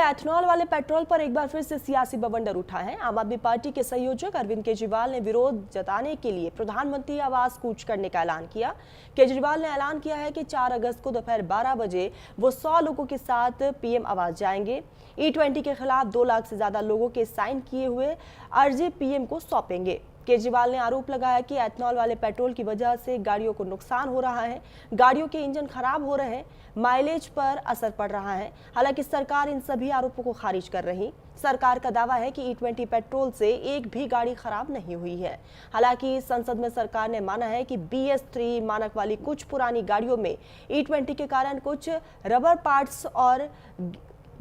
Ethanol वाले petrol पर एक बार फिर से सियासी बवंडर उठा है। आम आदमी पार्टी के संयोजक अरविंद केजरीवाल ने विरोध जताने के लिए प्रधानमंत्री आवास कूच करने का ऐलान किया। केजरीवाल ने ऐलान किया है कि 4 अगस्त को दोपहर 12 बजे वो 100 लोगों के साथ पीएम आवास जाएंगे। E20 के खिलाफ 2 लाख से ज्यादा लोगों के साइन किए हुए अर्जी पीएम को सौंपेंगे। केजरीवाल ने आरोप लगाया कि एथेनॉल वाले पेट्रोल की वजह से गाड़ियों को नुकसान हो रहा है, गाड़ियों के इंजन खराब हो रहे हैं, माइलेज पर असर पड़ रहा है। हालांकि सरकार इन सभी आरोपों को खारिज कर रही। सरकार का दावा है कि E20 पेट्रोल से एक भी गाड़ी खराब नहीं हुई है। हालांकि संसद में सरकार ने माना है कि BS3 मानक वाली कुछ पुरानी गाड़ियों में E20 के कारण कुछ रबर पार्ट्स और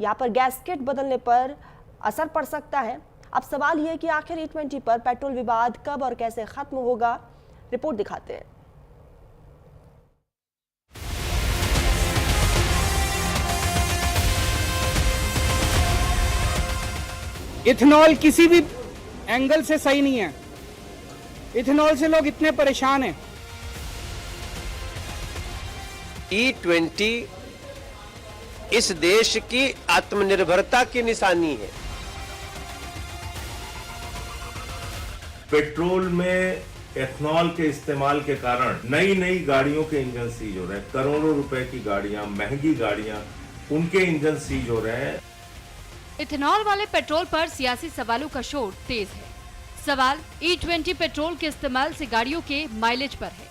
यहाँ पर गैस्केट बदलने पर असर पड़ सकता है। अब सवाल यह है कि आखिर E20 पर पेट्रोल विवाद कब और कैसे खत्म होगा। रिपोर्ट दिखाते हैं। इथेनॉल किसी भी एंगल से सही नहीं है। इथेनॉल से लोग इतने परेशान हैं। E20 इस देश की आत्मनिर्भरता की निशानी है। पेट्रोल में एथेनॉल के इस्तेमाल के कारण नई गाड़ियों के इंजन सीज हो रहे हैं। करोड़ों रुपए की गाड़ियां, महंगी गाड़ियां, उनके इंजन सीज हो रहे हैं। इथेनॉल वाले पेट्रोल पर सियासी सवालों का शोर तेज है। सवाल E20 पेट्रोल के इस्तेमाल से गाड़ियों के माइलेज पर है।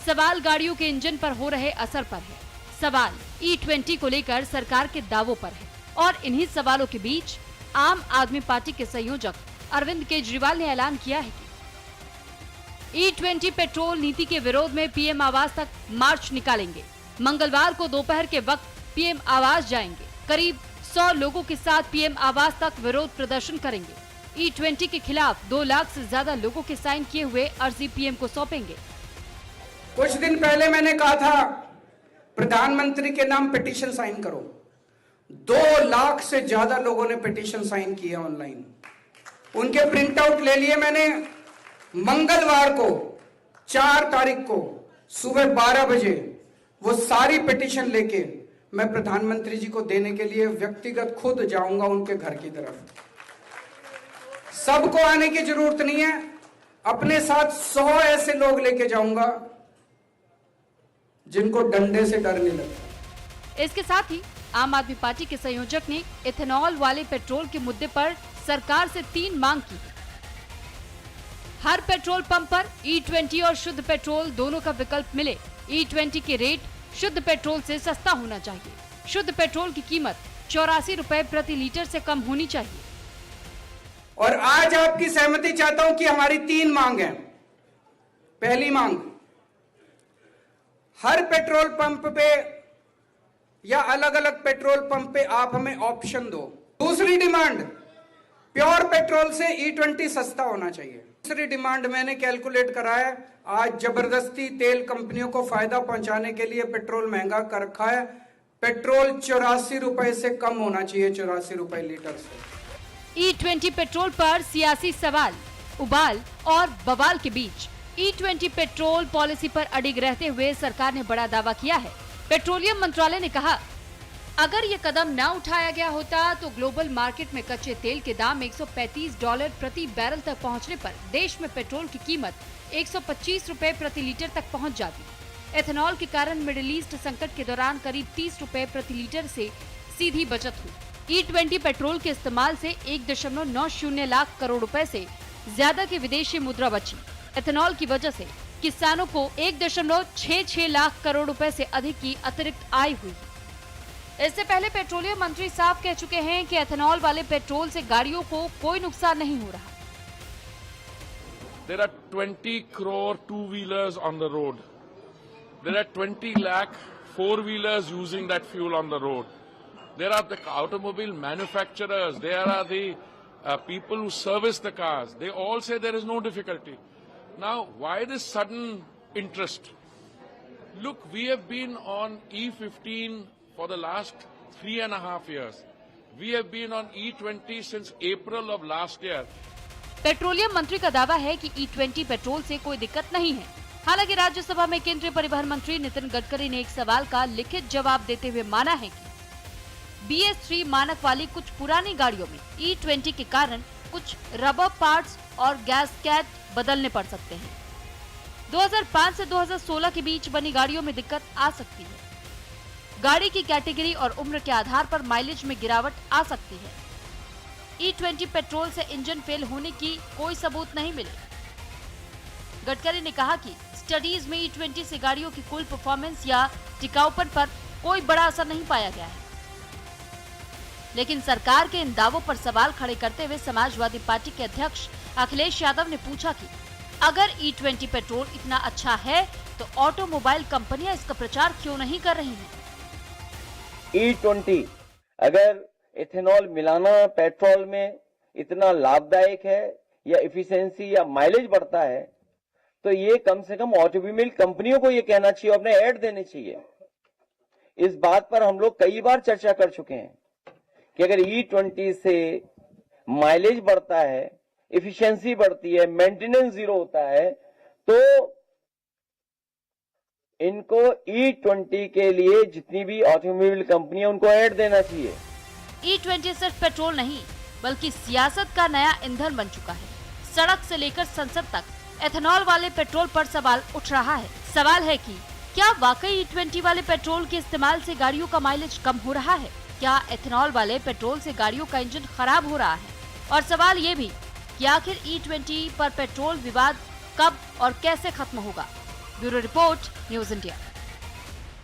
सवाल गाड़ियों के इंजन पर हो रहे असर पर है। सवाल E20 को लेकर सरकार के दावों पर है। और इन्हीं सवालों के बीच आम आदमी पार्टी के संयोजक अरविंद केजरीवाल ने ऐलान किया है कि E20 पेट्रोल नीति के विरोध में पीएम आवास तक मार्च निकालेंगे। मंगलवार को दोपहर के वक्त पीएम आवास जाएंगे। करीब 100 लोगों के साथ पीएम आवास तक विरोध प्रदर्शन करेंगे। E20 के खिलाफ 2 लाख से ज्यादा लोगों के साइन किए हुए अर्जी पीएम को सौंपेंगे। कुछ दिन पहले मैंने कहा था प्रधानमंत्री के नाम पिटीशन साइन करो। 2 लाख से ज्यादा लोगों ने पिटीशन साइन किए ऑनलाइन। उनके प्रिंट आउट ले लिए मैंने। मंगलवार को 4 तारीख को सुबह 12 बजे वो सारी पिटीशन लेके मैं प्रधानमंत्री जी को देने के लिए व्यक्तिगत खुद जाऊंगा उनके घर की तरफ। सबको आने की जरूरत नहीं है, अपने साथ 100 ऐसे लोग लेके जाऊंगा जिनको डंडे से डर नहीं लगता। इसके साथ ही आम आदमी पार्टी के संयोजक ने इथेनॉल वाले पेट्रोल के मुद्दे पर सरकार से 3 मांग की। हर पेट्रोल पंप पर E20 और शुद्ध पेट्रोल दोनों का विकल्प मिले। E20 के रेट शुद्ध पेट्रोल से सस्ता होना चाहिए। शुद्ध पेट्रोल की कीमत 84 रुपए प्रति लीटर से कम होनी चाहिए। और आज आपकी सहमति चाहता हूं कि हमारी 3 मांग है। पहली मांग, हर पेट्रोल पंप पे या अलग अलग पेट्रोल पंप पे आप हमें ऑप्शन दो। दूसरी डिमांड, प्योर पेट्रोल से E20 सस्ता होना चाहिए। तीसरी डिमांड मैंने कैलकुलेट करा है, आज जबरदस्ती तेल कंपनियों को फायदा पहुंचाने के लिए पेट्रोल महंगा कर रखा है। पेट्रोल 84 रुपए से कम होना चाहिए, 84 रुपए लीटर से। E20 पेट्रोल पर सियासी सवाल, उबाल और बवाल के बीच E20 पेट्रोल पॉलिसी पर अडिग रहते हुए सरकार ने बड़ा दावा किया है। पेट्रोलियम मंत्रालय ने कहा, अगर ये कदम न उठाया गया होता तो ग्लोबल मार्केट में कच्चे तेल के दाम $135 प्रति बैरल तक पहुंचने पर देश में पेट्रोल की कीमत 125 रुपए प्रति लीटर तक पहुंच जाती। एथेनॉल के कारण मिडिल ईस्ट संकट के दौरान करीब 30 रुपए प्रति लीटर से सीधी बचत हुई। E20 पेट्रोल के इस्तेमाल से 1.90 लाख करोड़ रुपए से ज्यादा की विदेशी मुद्रा बची। एथेनॉल की वजह से किसानों को 1.66 लाख करोड़ रुपए से अधिक की अतिरिक्त आय हुई। इससे पहले पेट्रोलियम मंत्री साफ कह चुके हैं कि एथेनॉल वाले पेट्रोल से गाड़ियों को कोई नुकसान नहीं हो रहा। There are 20 crore two-wheelers on the road. There are 20 lakh four-wheelers using that fuel on the road. There are the automobile manufacturers. There are the people who service the cars. They all say there is no difficulty. Now, why this sudden interest? Look, we have been on E15 for the last 3.5 years. We have been on E20 since April of last year. Petroleum मंत्री का दावा है कि E20 petrol से कोई दिक्कत नहीं है। हालांकि राज्यसभा में केंद्रीय परिवहन मंत्री नितिन गडकरी ने एक सवाल का लिखित जवाब देते हुए माना है कि BS3 मानक वाली कुछ पुरानी गाड़ियों में E20 के कारण कुछ रबर पार्ट्स और गैसकेट बदलने पड़ सकते हैं। 2005 से 2016 के बीच बनी गाड़ियों में दिक्कत आ सकती है। गाड़ी की कैटेगरी और उम्र के आधार पर माइलेज में गिरावट आ सकती है। E20 पेट्रोल से इंजन फेल होने की कोई सबूत नहीं मिले। गडकरी ने कहा कि स्टडीज में E20 से गाड़ियों की कुल परफॉर्मेंस या टिकाऊपन पर कोई बड़ा असर नहीं पाया गया है। लेकिन सरकार के इन दावों पर सवाल खड़े करते हुए समाजवादी पार्टी के अध्यक्ष अखिलेश यादव ने पूछा कि अगर E20 पेट्रोल इतना अच्छा है तो ऑटोमोबाइल कंपनियां इसका प्रचार क्यों नहीं कर रही हैं? E20 अगर इथेनॉल मिलाना पेट्रोल में इतना लाभदायक है या इफिशिएंसी या माइलेज बढ़ता है तो ये कम से कम ऑटोमोबाइल कंपनियों को ये कहना चाहिए, अपने ऐड देने चाहिए। इस बात पर हम लोग कई बार चर्चा कर चुके हैं कि अगर E20 से माइलेज बढ़ता है, इफिशिएंसी बढ़ती है, मेंटेनेंस जीरो होता है तो इनको E20 के लिए जितनी भी ऑटोमोबाइल कंपनी है उनको ऐड देना चाहिए। E20 सिर्फ पेट्रोल नहीं बल्कि सियासत का नया ईंधन बन चुका है। सड़क से लेकर संसद तक एथेनॉल वाले पेट्रोल पर सवाल उठ रहा है। सवाल है कि क्या वाकई E20 वाले पेट्रोल के इस्तेमाल से गाड़ियों का माइलेज कम हो रहा है? क्या एथेनॉल वाले पेट्रोल से गाड़ियों का इंजन खराब हो रहा है? और सवाल ये भी कि आखिर E20 पर पेट्रोल विवाद कब और कैसे खत्म होगा? Bureau report, news India.